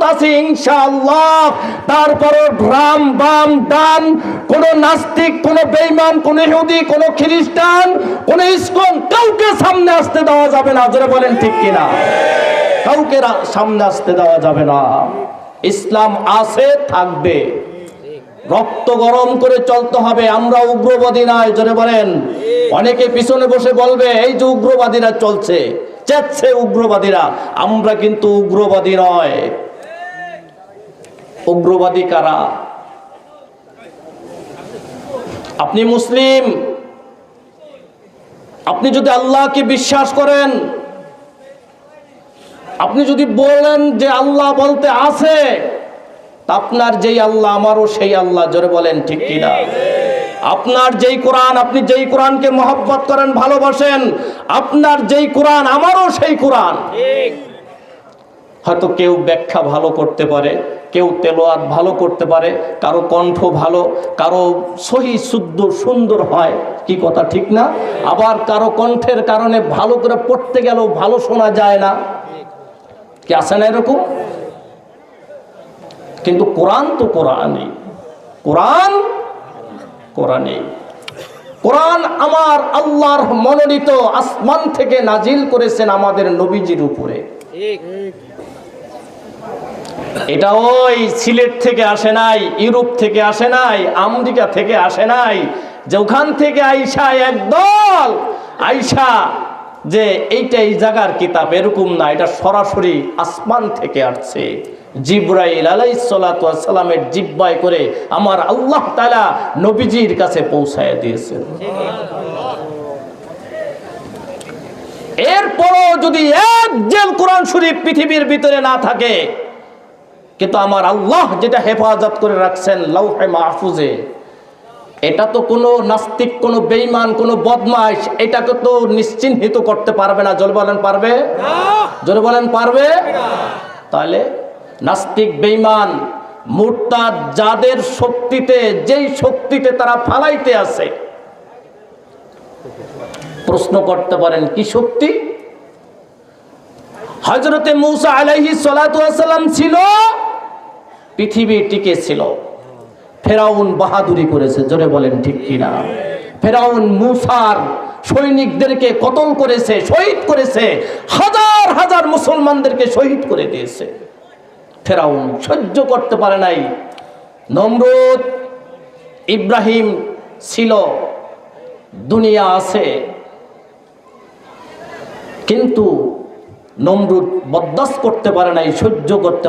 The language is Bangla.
প্রস্তুত আছি ইনশাআল্লাহ। তারপরও রাম বাম ডান, কোন নাস্তিক, কোন বেঈমান, কোন ইহুদি, কোন খ্রিস্টান, কোন ইসকন, কাউকে সামনে আসতে দেওয়া যাবে না। জোরে বলেন ঠিক কিনা? কাউকে সামনে আসতে দেওয়া যাবে না। ইসলাম আছে, থাকবে। রক্ত গরম করে চলতে হবে। আমরা উগ্রবাদী নয়। জোরে বলেন। অনেকে পিছনে বসে বলবে এই যে উগ্রবাদীরা চলছে, চেচ্ছে উগ্রবাদীরা। আমরা কিন্তু উগ্রবাদী নয়। উগ্রবাদী কারা? আপনি মুসলিম, আপনি যদি আল্লাহকে বিশ্বাস করেন, আপনি যদি বলেন যে আল্লাহ বলতে আছে, আপনার যেই আল্লাহ আমারও সেই আল্লাহ। জোরে বলেন ঠিক কিনা? আপনার যেই কোরআন, আপনি যেই কোরআনকে মহব্বত করেন, ভালোবাসেন, আপনার যেই কোরআন আমারও সেই কোরআন। হয়তো কেউ ব্যাখ্যা ভালো করতে পারে, কেউ তেলাওয়াত ভালো করতে পারে, কারো কণ্ঠ ভালো, কারো সহি শুদ্ধ সুন্দর হয়, কি কথা ঠিক না? আবার কারো কণ্ঠের কারণে ভালো করে পড়তে গেলেও ভালো শোনা যায় না, কি আছে না এরকম? কিন্তু কোরআন তো কোরআনই। কোরআন কোরআনই। কোরআন আমার আল্লাহর মনোনীত, আসমান থেকে নাজিল করেছেন আমাদের নবীজির উপরে। এটা ওই সিলেট থেকে আসে নাই, ইউরোপ থেকে আসে নাই, আমেরিকা থেকে আসে নাই, যে ওখান থেকে আইসা একদল আইসা যে এইটা এই জায়গার কিতাব, এরকম না। এটা সরাসরি আসমান থেকে আসছে। জিবরাইল আলাইহিস সালাতু ওয়াস সালামের জিহ্বায় করে আমার আল্লাহ তাআলা নবীজির কাছে পৌঁছায় দিয়েছেন। এরপরও যদি এক জেল কোরআন শরীফ পৃথিবীর ভিতরে না থাকে, কিন্তু আমার আল্লাহ যেটা হেফাজত করে রাখছেন লাউহে মাহফুজে, এটা তো কোনো নাস্তিক, কোনো বেঈমান, কোনো বদমাইশ এটাকে তো নিশ্চিহ্নিত করতে পারবে না। জোরে বলেন পারবে? জোরে বলেন পারবে? তাহলে নাস্তিক, বেঈমান, মুরতাদ যাদের শক্তিতে, যেই শক্তিতে তারা ফালাইতে আছে, প্রশ্ন করতে পারেন কি শক্তি? হযরতে মূসা আলাইহিস সালাতু ওয়াস সালাম ছিল, পৃথিবী টিকে ছিল। ফেরাউন বাহাদুরি করেছে। জোরে বলেন ঠিক কিনা? ফেরাউন মূসার সৈনিকদেরকে কতল করেছে, শহীদ করেছে, হাজার হাজার মুসলমানদেরকে শহীদ করে দিয়েছে। ফেরাউন সহ্য করতে পারে নাই। নমরুদ, ইব্রাহিম ছিল, দুনিয়া আছে, কিন্তু নমরুদ বরদাস্ত করতে পারে নাই, সহ্য করতে